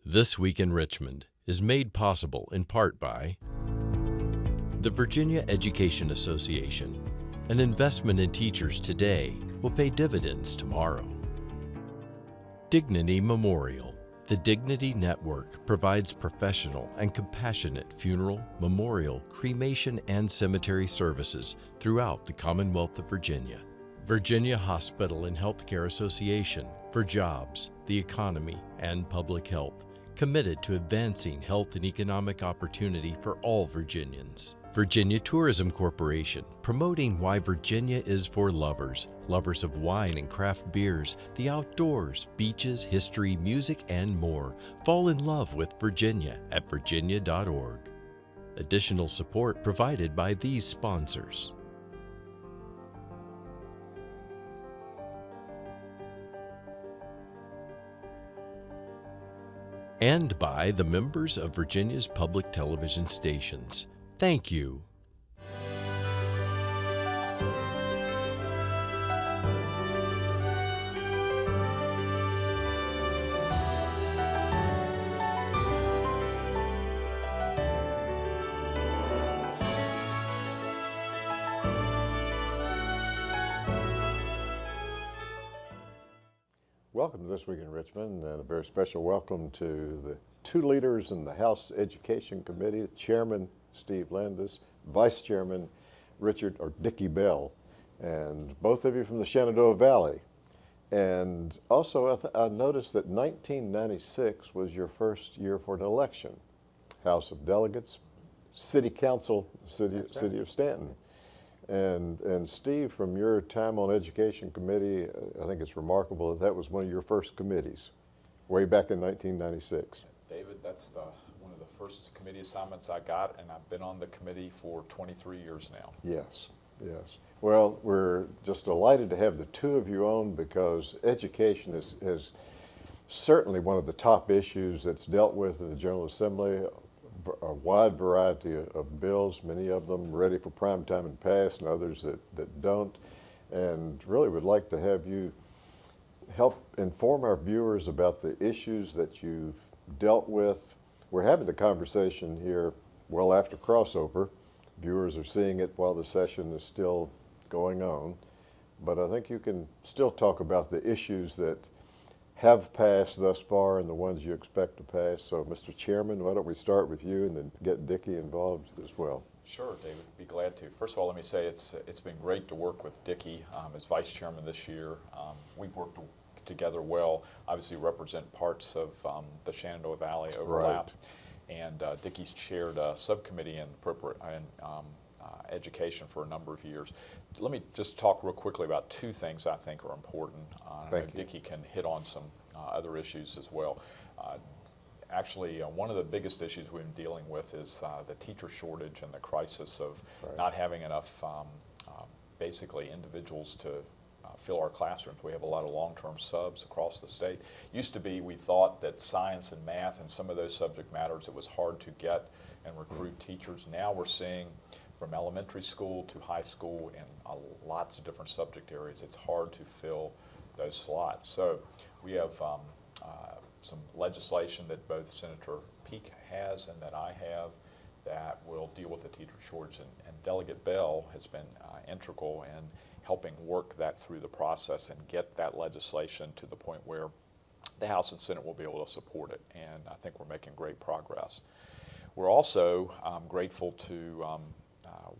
This Week in Richmond is made possible in part by the Virginia Education Association. An investment in teachers today will pay dividends tomorrow. Dignity Memorial. The Dignity Network provides professional and compassionate funeral, memorial, cremation, and cemetery services throughout the Commonwealth of Virginia. Virginia Hospital and Healthcare Association for jobs, the economy, and public health, committed to advancing health and economic opportunity for all Virginians. Virginia Tourism Corporation, promoting why Virginia is for lovers, lovers of wine and craft beers, the outdoors, beaches, history, music, and more. Fall in love with Virginia at virginia.org. Additional support provided by these sponsors. And by the members of Virginia's public television stations. Thank you. Welcome to This Week in Richmond, and a very special welcome to the two leaders in the House Education Committee, Chairman Steve Landis, Vice Chairman Richard, or Dickie Bell, and both of you from the Shenandoah Valley. And also I noticed that 1996 was your first year for an election. House of Delegates, City Council, City of Stanton. And Steve, from your time on Education Committee, I think it's remarkable that was one of your first committees, way back in 1996. David, that's one of the first committee assignments I got, and I've been on the committee for 23 years now. Yes, yes. Well, we're just delighted to have the two of you on because education is certainly one of the top issues that's dealt with in the General Assembly. A wide variety of bills, many of them ready for prime time and passed, and others that don't. And really would like to have you help inform our viewers about the issues that you've dealt with. We're having the conversation here well after crossover. Viewers are seeing it while the session is still going on. But I think you can still talk about the issues that have passed thus far and the ones you expect to pass. So, Mr. Chairman, why don't we start with you and then get Dickie involved as well. Sure, David, be glad to. First of all, let me say it's been great to work with Dickie as Vice Chairman this year. We've worked together well, obviously represent parts of the Shenandoah Valley overlap. Right. And Dickie's chaired a subcommittee in education for a number of years. Let me just talk real quickly about two things I think are important. Dickie can hit on some other issues as well. Actually, one of the biggest issues we've been dealing with is the teacher shortage and the crisis of not having enough basically individuals to fill our classrooms. We have a lot of long-term subs across the state. Used to be we thought that science and math and some of those subject matters, it was hard to get and recruit teachers. Now we're seeing from elementary school to high school in lots of different subject areas, it's hard to fill those slots. So we have some legislation that both Senator Peake has and that I have that will deal with the teacher shortage. And Delegate Bell has been integral in helping work that through the process and get that legislation to the point where the House and Senate will be able to support it. And I think we're making great progress. We're also grateful to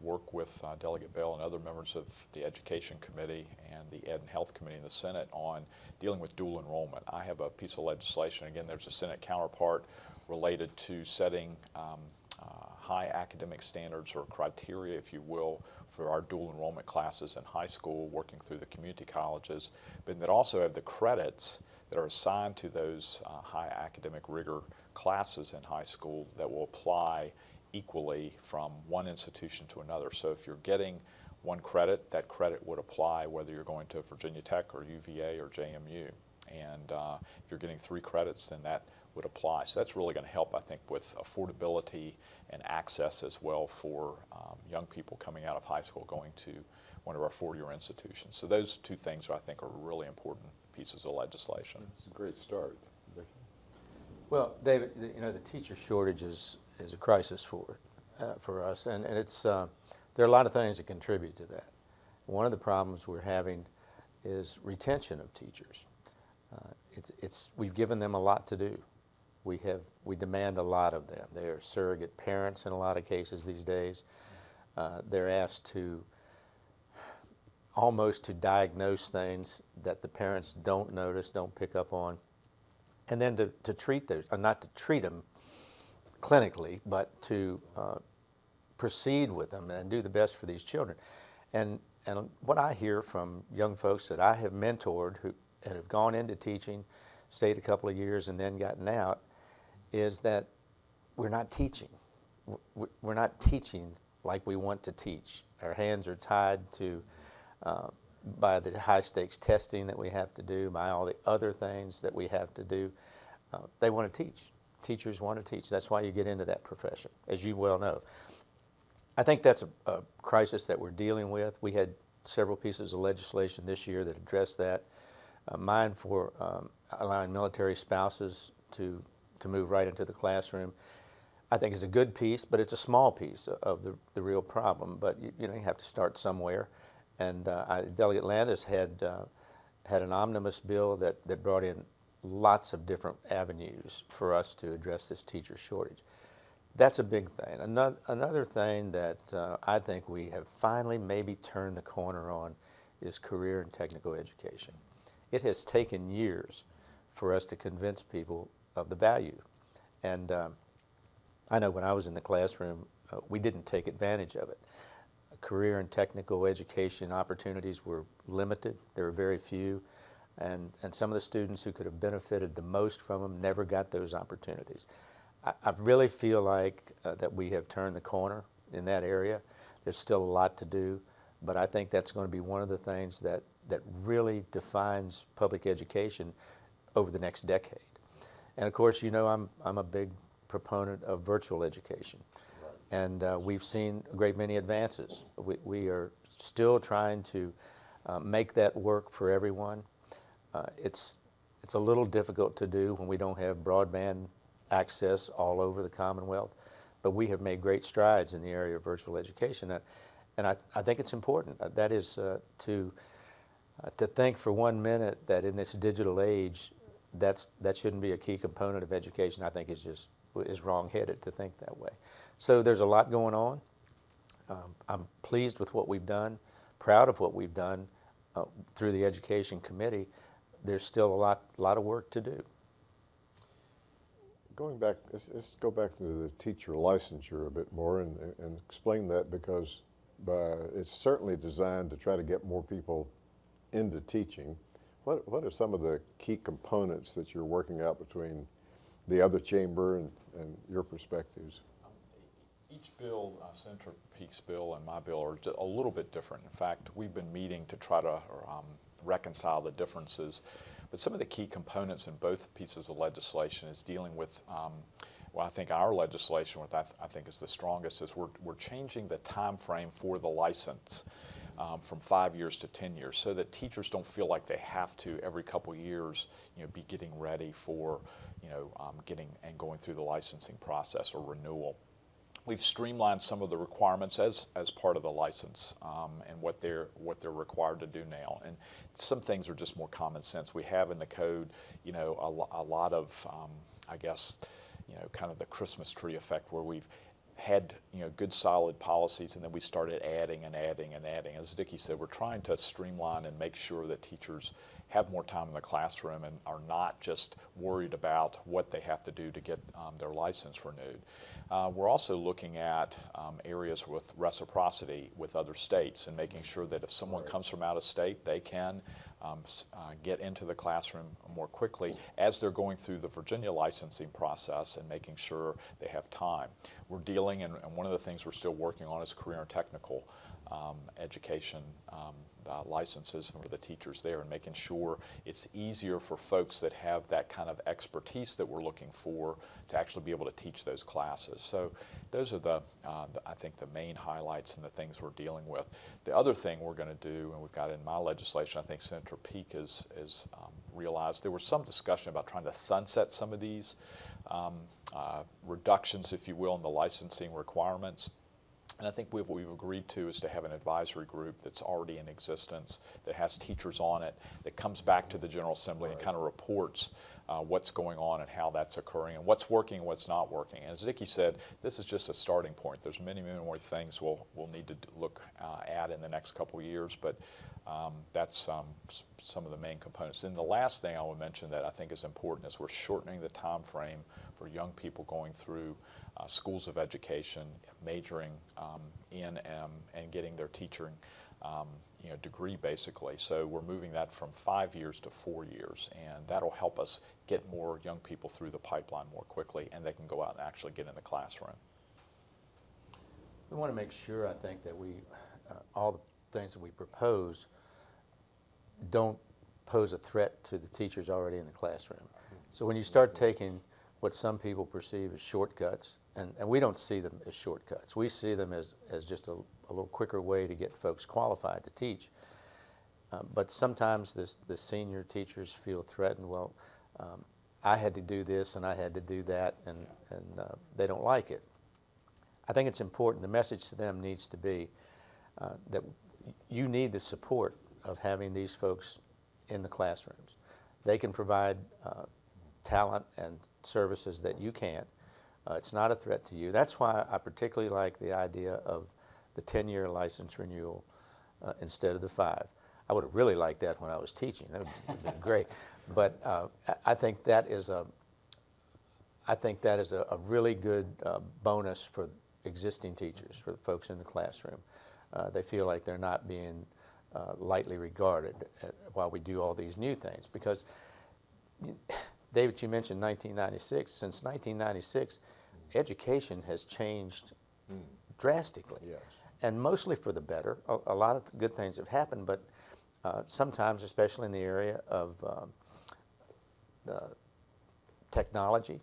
work with Delegate Bell and other members of the Education Committee and the Ed and Health Committee in the Senate on dealing with dual enrollment. I have a piece of legislation, again, there's a Senate counterpart related to setting high academic standards or criteria, if you will, for our dual enrollment classes in high school, working through the community colleges, but that also have the credits that are assigned to those high academic rigor classes in high school that will apply equally from one institution to another. So if you're getting one credit, that credit would apply whether you're going to Virginia Tech or UVA or JMU. And if you're getting 3 credits, then that would apply. So that's really going to help, I think, with affordability and access as well for young people coming out of high school going to one of our 4-year institutions. So those two things, I think, are really important pieces of legislation. It's a great start. Well, David, the teacher shortage is a crisis for us, and it's there are a lot of things that contribute to that. One of the problems we're having is retention of teachers. We've given them a lot to do. We demand a lot of them. They are surrogate parents in a lot of cases these days. They're asked to almost to diagnose things that the parents don't notice, don't pick up on, and then to treat those, not to treat them clinically, but to proceed with them and do the best for these children. And what I hear from young folks that I have mentored who have gone into teaching, stayed a couple of years, and then gotten out, is that we're not teaching. We're not teaching like we want to teach. Our hands are tied to by the high stakes testing that we have to do, by all the other things that we have to do. They want to teach. Teachers want to teach. That's why you get into that profession, as you well know. I think that's a crisis that we're dealing with. We had several pieces of legislation this year that addressed that. Mine for allowing military spouses to move right into the classroom, I think is a good piece, but it's a small piece of the real problem. But you have to start somewhere. And Delegate Landis had an omnibus bill that brought in lots of different avenues for us to address this teacher shortage. That's a big thing. Another thing that I think we have finally maybe turned the corner on is career and technical education. It has taken years for us to convince people of the value. And I know when I was in the classroom, we didn't take advantage of it. Career and technical education opportunities were limited. There were very few. And some of the students who could have benefited the most from them never got those opportunities. I really feel like that we have turned the corner in that area. There's still a lot to do, but I think that's going to be one of the things that really defines public education over the next decade. And of course, I'm a big proponent of virtual education. Right. And we've seen a great many advances. We are still trying to make that work for everyone. It's a little difficult to do when we don't have broadband access all over the Commonwealth, but we have made great strides in the area of virtual education, and I think it's important. That is to think for 1 minute that in this digital age, that shouldn't be a key component of education. I think is wrong-headed to think that way. So there's a lot going on. I'm pleased with what we've done, proud of what we've done through the Education Committee. There's still a lot of work to do. Going back, let's go back to the teacher licensure a bit more and explain that, because it's certainly designed to try to get more people into teaching. What are some of the key components that you're working out between the other chamber and your perspectives? Each bill, Senator Peake's bill and my bill, are a little bit different. In fact, we've been meeting to try to reconcile the differences. But some of the key components in both pieces of legislation is dealing with, well, I think our legislation, what I think is the strongest, is we're changing the time frame for the license from 5 years to 10 years, so that teachers don't feel like they have to every couple years, be getting ready for, getting and going through the licensing process or renewal. We've streamlined some of the requirements as part of the license and what they're required to do now. And some things are just more common sense. We have in the code, a lot of, I guess, kind of the Christmas tree effect, where we've had, good solid policies, and then we started adding and adding and adding. As Dickie said, we're trying to streamline and make sure that teachers have more time in the classroom and are not just worried about what they have to do to get their license renewed. We're also looking at areas with reciprocity with other states and making sure that if someone comes from out of state, they can get into the classroom more quickly as they're going through the Virginia licensing process, and making sure they have time. We're dealing, and one of the things we're still working on is career and technical education licenses for the teachers there, and making sure it's easier for folks that have that kind of expertise that we're looking for to actually be able to teach those classes. So those are I think the main highlights and the things we're dealing with. The other thing we're going to do, and we've got in my legislation, I think Senator Peake has realized, there was some discussion about trying to sunset some of these reductions, if you will, in the licensing requirements. And I think what we've agreed to is to have an advisory group that's already in existence, that has teachers on it, that comes back to the General Assembly and kind of reports what's going on and how that's occurring and what's working and what's not working. And as Dickie said, this is just a starting point. There's many, many more things we'll need to look at in the next couple of years, but that's some of the main components. And the last thing I will mention that I think is important is we're shortening the time frame for young people going through schools of education, majoring in and getting their teaching degree, basically. So we're moving that from 5 years to 4 years, and that'll help us get more young people through the pipeline more quickly, and they can go out and actually get in the classroom. We want to make sure, I think, that we all the things that we propose don't pose a threat to the teachers already in the classroom. So when you start taking what some people perceive as shortcuts, and we don't see them as shortcuts. We see them as just a little quicker way to get folks qualified to teach. But sometimes the senior teachers feel threatened. Well, I had to do this and I had to do that, and they don't like it. I think it's important. The message to them needs to be that you need the support of having these folks in the classrooms. They can provide talent and services that you can't. It's not a threat to you. That's why I particularly like the idea of the 10-year license renewal instead of the 5. I would have really liked that when I was teaching. That would have been great. But I think that is a really good bonus for existing teachers, for the folks in the classroom. They feel like they're not being lightly regarded while we do all these new things. Because, David, you mentioned 1996. Since 1996, education has changed drastically, yes. And mostly for the better. A lot of good things have happened, but sometimes, especially in the area of technology,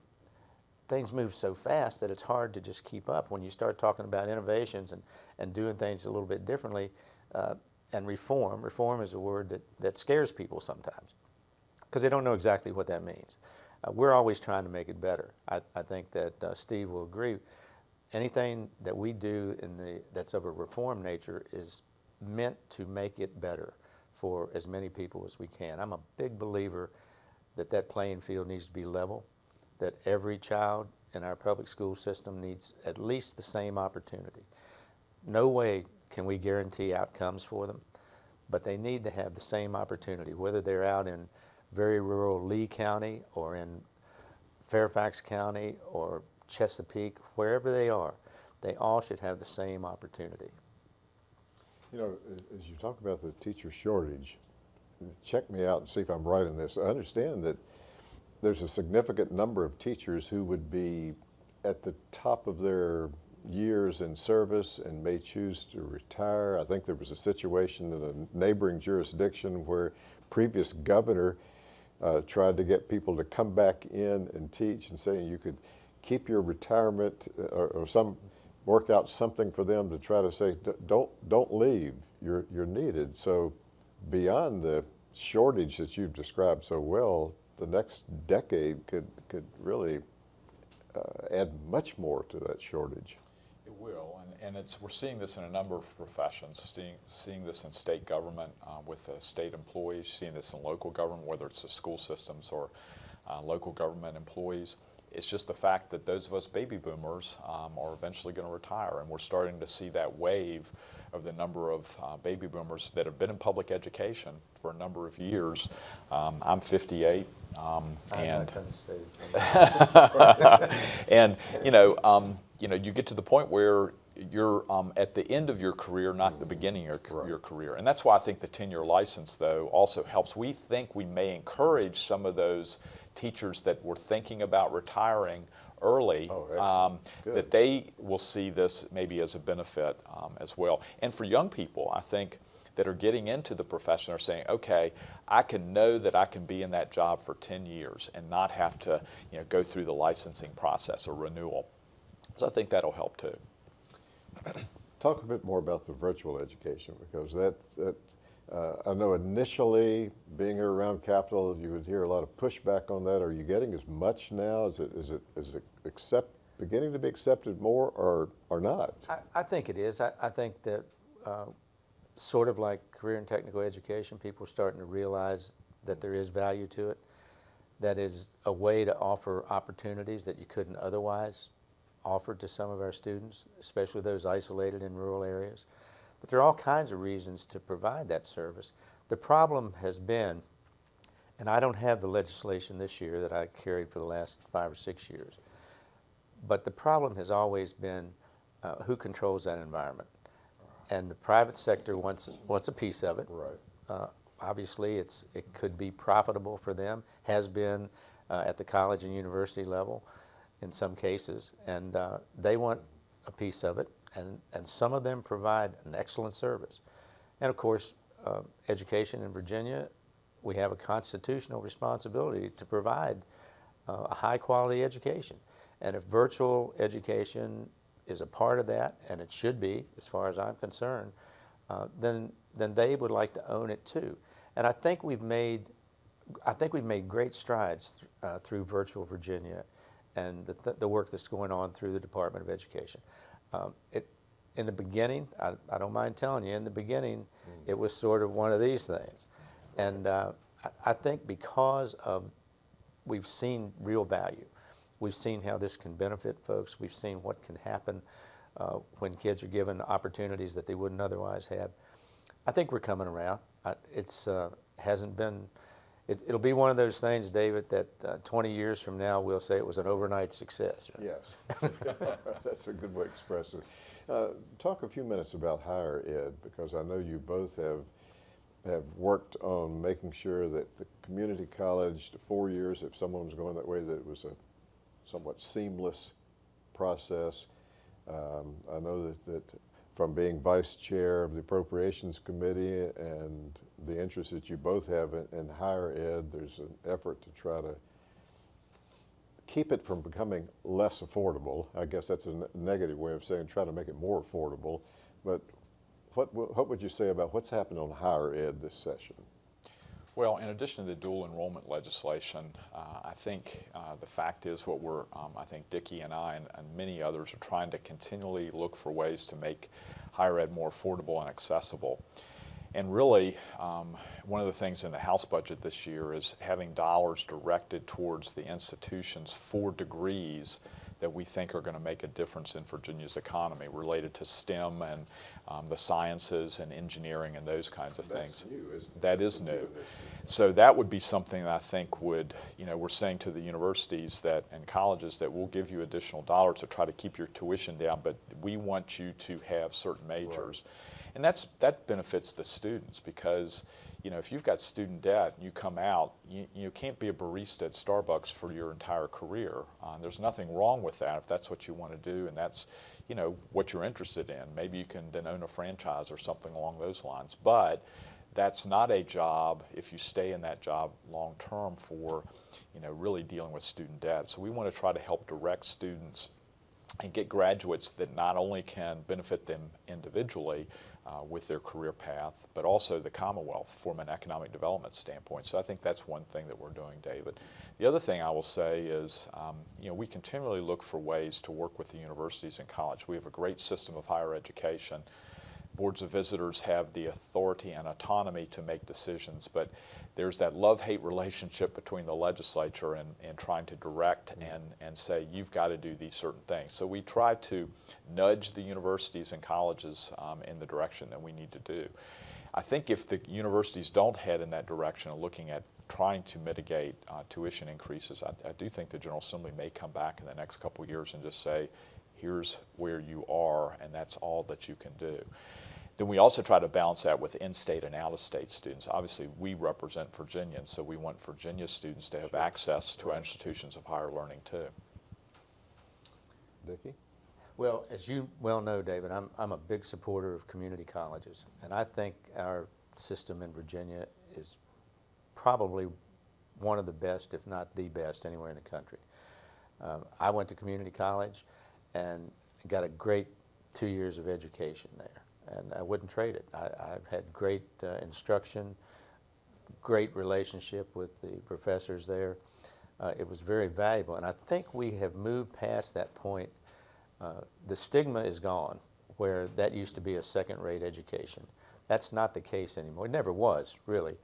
things move so fast that it's hard to just keep up. When you start talking about innovations and doing things a little bit differently, and reform is a word that scares people sometimes, because they don't know exactly what that means. We're always trying to make it better. I think that Steve will agree. Anything that we do that's of a reform nature is meant to make it better for as many people as we can. I'm a big believer that playing field needs to be level, that every child in our public school system needs at least the same opportunity. No way can we guarantee outcomes for them, but they need to have the same opportunity, whether they're out in very rural Lee County or in Fairfax County or Chesapeake, wherever they are, they all should have the same opportunity. You know, as you talk about the teacher shortage, check me out and see if I'm right in this. I understand that there's a significant number of teachers who would be at the top of their years in service and may choose to retire. I think there was a situation in a neighboring jurisdiction where previous governor tried to get people to come back in and teach, and saying you could keep your retirement or work out something for them to try to say, don't leave, you're needed. So beyond the shortage that you've described so well, the next decade could really add much more to that shortage. It will, and we're seeing this in a number of professions, seeing this in state government with state employees, seeing this in local government, whether it's the school systems or local government employees. It's just the fact that those of us baby boomers are eventually going to retire, and we're starting to see that wave of the number of baby boomers that have been in public education for a number of years. I'm 58, and and you get to the point where you're at the end of your career, not the beginning of your career. And that's why I think the 10-year license, though, also helps. We think we may encourage some of those teachers that were thinking about retiring early, Good. that they will see this maybe as a benefit as well. And for young people, I think, that are getting into the profession are saying, okay, I can know that I can be in that job for 10 years and not have to go through the licensing process or renewal. So I think that'll help too. Talk a bit more about the virtual education, because I know initially being here around Capitol, you would hear a lot of pushback on that. Are you getting as much now? Is it beginning to be accepted more or not? I think it is. I think that sort of like career and technical education, people are starting to realize that there is value to it, that is a way to offer opportunities that you couldn't otherwise offer to some of our students, especially those isolated in rural areas. But there are all kinds of reasons to provide that service. The problem has been, and I don't have the legislation this year that I carried for the last 5 or 6 years, but the problem has always been who controls that environment. And the private sector wants a piece of it. Right. Obviously, it could be profitable for them, has been at the college and university level in some cases, and they want a piece of it, and some of them provide an excellent service. And of course, education in Virginia, we have a constitutional responsibility to provide a high quality education. And if virtual education is a part of that, and it should be, as far as I'm concerned, then they would like to own it too. And I think we've made great strides through Virtual Virginia, and the work that's going on through the Department of Education. In the beginning, I don't mind telling you, in the beginning, it was sort of one of these things, and I think because we've seen real value. We've seen how this can benefit folks. We've seen what can happen when kids are given opportunities that they wouldn't otherwise have. I think we're coming around. It'll be one of those things, David, that 20 years from now we'll say it was an overnight success. Right? Yes, that's a good way to express it. Talk a few minutes about higher ed, because I know you both have worked on making sure that the community college, the 4 years, if someone was going that way, that it was a somewhat seamless process. I know that from being vice chair of the Appropriations Committee and the interest that you both have in higher ed, there's an effort to try to keep it from becoming less affordable. I guess that's a negative way of saying try to make it more affordable. But what would you say about what's happened on higher ed this session? Well, in addition to the dual enrollment legislation, I think the fact is what I think Dickie and I and many others are trying to continually look for ways to make higher ed more affordable and accessible. And really, one of the things in the House budget this year is having dollars directed towards the institutions for degrees that we think are going to make a difference in Virginia's economy related to STEM and the sciences and engineering and those kinds of things. That's new, isn't it? That is new. So that would be something that I think would, we're saying to the universities and colleges that we'll give you additional dollars to try to keep your tuition down, but we want you to have certain majors. Right. And that benefits the students, because if you've got student debt and you come out, you can't be a barista at Starbucks for your entire career. There's nothing wrong with that if that's what you want to do and that's what you're interested in. Maybe you can then own a franchise or something along those lines. But that's not a job if you stay in that job long term for really dealing with student debt. So we want to try to help direct students and get graduates that not only can benefit them individually with their career path, but also the Commonwealth from an economic development standpoint. So I think that's one thing that we're doing, David. The other thing I will say is, we continually look for ways to work with the universities and college. We have a great system of higher education. Boards of visitors have the authority and autonomy to make decisions, but there's that love-hate relationship between the legislature and trying to direct and say, you've got to do these certain things. So we try to nudge the universities and colleges in the direction that we need to do. I think if the universities don't head in that direction of looking at trying to mitigate tuition increases, I do think the General Assembly may come back in the next couple of years and just say, here's where you are, and that's all that you can do. Then we also try to balance that with in-state and out-of-state students. Obviously, we represent Virginians, so we want Virginia students to have access to our institutions of higher learning too. Dickie? Well, as you well know, David, I'm a big supporter of community colleges, and I think our system in Virginia is probably one of the best, if not the best, anywhere in the country. I went to community college and got a great 2 years of education there, and I wouldn't trade it. I've had great instruction, great relationship with the professors there. It was very valuable, and I think we have moved past that point. The stigma is gone, where that used to be a second-rate education. That's not the case anymore. It never was, really,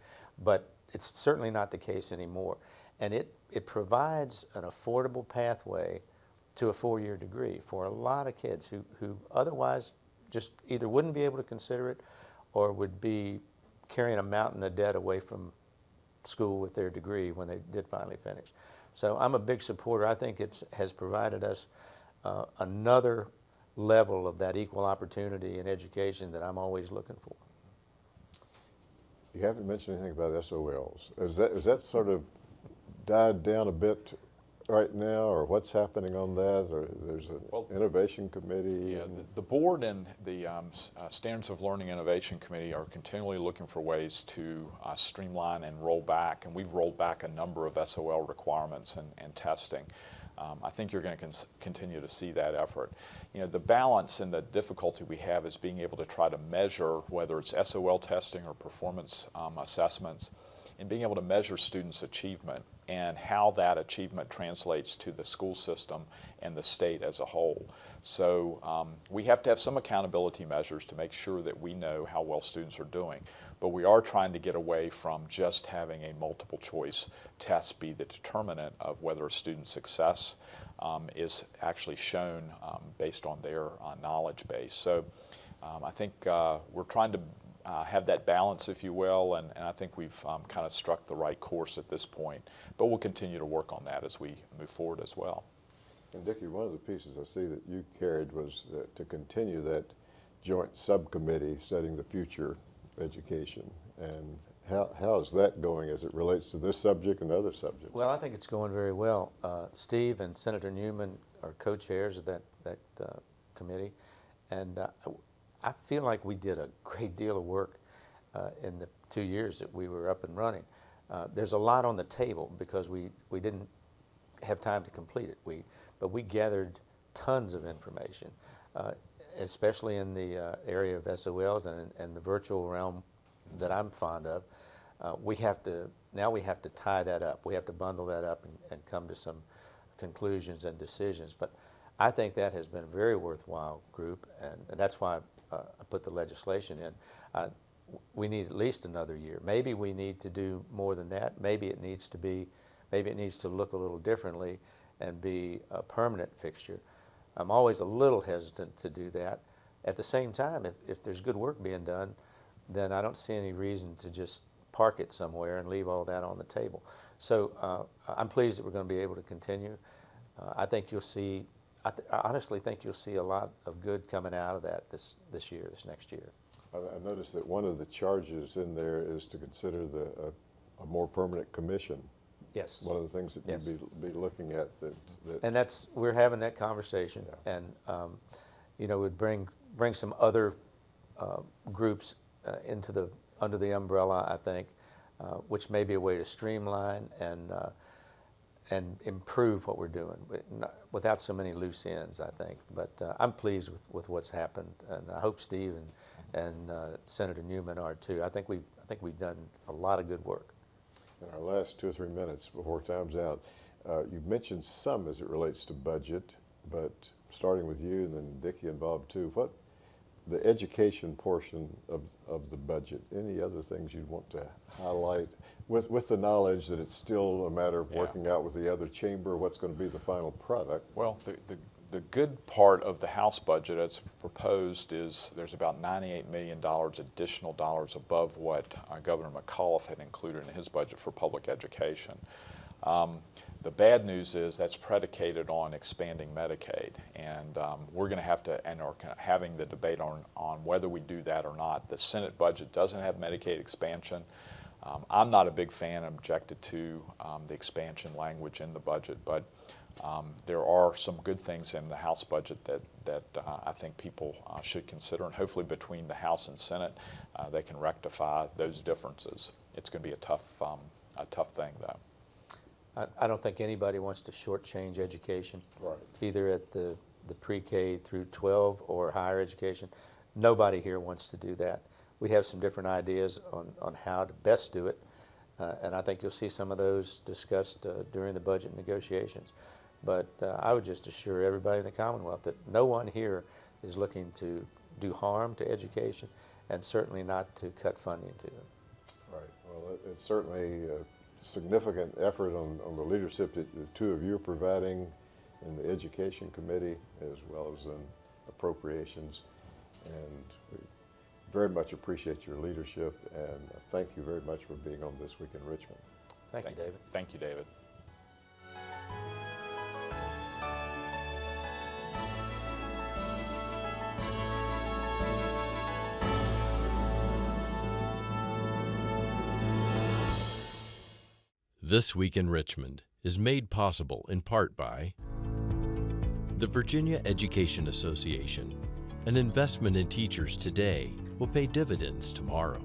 but it's certainly not the case anymore. And it provides an affordable pathway to a 4-year degree for a lot of kids who otherwise just either wouldn't be able to consider it or would be carrying a mountain of debt away from school with their degree when they did finally finish. So I'm a big supporter. I think it has provided us another level of that equal opportunity in education that I'm always looking for. You haven't mentioned anything about SOLs. Is that sort of died down a bit right now, or what's happening on that? Or there's an innovation committee? Yeah, the board and the Standards of Learning Innovation Committee are continually looking for ways to streamline and roll back, and we've rolled back a number of SOL requirements and testing. I think you're going to continue to see that effort. You know, the balance and the difficulty we have is being able to try to measure whether it's SOL testing or performance assessments, and being able to measure students' achievement and how that achievement translates to the school system and the state as a whole. So we have to have some accountability measures to make sure that we know how well students are doing. But we are trying to get away from just having a multiple choice test be the determinant of whether a student's success is actually shown based on their knowledge base. So I think we're trying to have that balance, if you will, and I think we've kind of struck the right course at this point. But we'll continue to work on that as we move forward as well. And Dickie, one of the pieces I see that you carried was to continue that joint subcommittee studying the future education. And how is that going as it relates to this subject and other subjects? Well, I think it's going very well. Steve and Senator Newman are co-chairs of that committee, and I feel like we did a great deal of work in the 2 years that we were up and running. There's a lot on the table because we didn't have time to complete it. But we gathered tons of information, especially in the area of SOLs and the virtual realm that I'm fond of. Now we have to tie that up. We have to bundle that up and come to some conclusions and decisions. But I think that has been a very worthwhile group, and that's why I put the legislation in. We need at least another year. Maybe we need to do more than that. Maybe it needs to look a little differently and be a permanent fixture. I'm always a little hesitant to do that. At the same time, if there's good work being done, then I don't see any reason to just park it somewhere and leave all that on the table. So I'm pleased that we're going to be able to continue. I think you'll see, I honestly think you'll see a lot of good coming out of that this next year. I noticed that one of the charges in there is to consider a more permanent commission. Yes. One of the things that Yes. you'd be looking at that. And we're having that conversation, yeah. and you know, would bring some other groups under the umbrella, I think, which may be a way to streamline and improve what we're doing, without so many loose ends, I think. But I'm pleased with what's happened, and I hope Steve and Senator Newman are too. I think we've done a lot of good work. In our last 2 or 3 minutes before time's out, you've mentioned some as it relates to budget, but starting with you and then Dickie and Bob too, what the education portion of the budget, any other things you'd want to highlight with the knowledge that it's still a matter of working out with the other chamber what's going to be the final product? Well, the good part of the House budget as proposed is there's about $98 million additional dollars above what Governor McAuliffe had included in his budget for public education. The bad news is that's predicated on expanding Medicaid, and we're going to have to, and are having the debate on whether we do that or not. The Senate budget doesn't have Medicaid expansion. I'm not a big fan, objected to the expansion language in the budget, but There are some good things in the House budget that I think people should consider, and hopefully between the House and Senate, they can rectify those differences. It's going to be a tough thing, though. I don't think anybody wants to shortchange education, Right. either at the pre-K through 12 or higher education. Nobody here wants to do that. We have some different ideas on how to best do it, and I think you'll see some of those discussed during the budget negotiations. But I would just assure everybody in the Commonwealth that no one here is looking to do harm to education, and certainly not to cut funding to them. Right. Well, it's certainly a significant effort on the leadership that the two of you are providing in the Education Committee as well as in appropriations. And we very much appreciate your leadership, and thank you very much for being on This Week in Richmond. Thank you, David. Thank you, David. This Week in Richmond is made possible in part by the Virginia Education Association. An investment in teachers today will pay dividends tomorrow.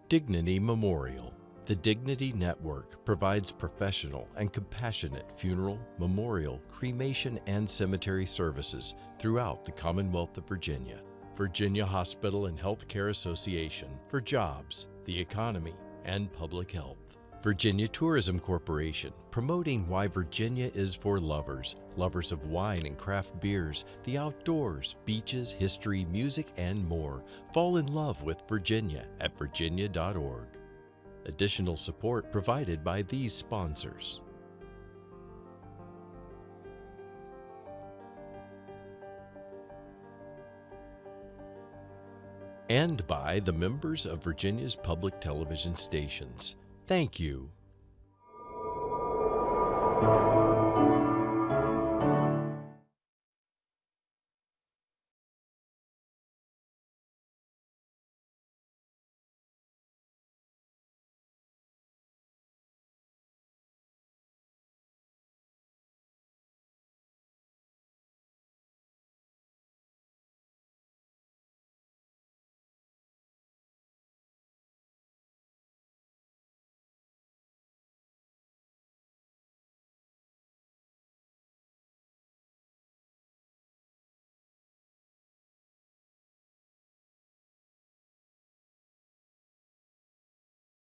Dignity Memorial. The Dignity Network provides professional and compassionate funeral, memorial, cremation, and cemetery services throughout the Commonwealth of Virginia. Virginia Hospital and Healthcare Association for jobs, the economy, and public health. Virginia Tourism Corporation, promoting why Virginia is for lovers, lovers of wine and craft beers, the outdoors, beaches, history, music, and more. Fall in love with Virginia at virginia.org. Additional support provided by these sponsors. And by the members of Virginia's public television stations. Thank you.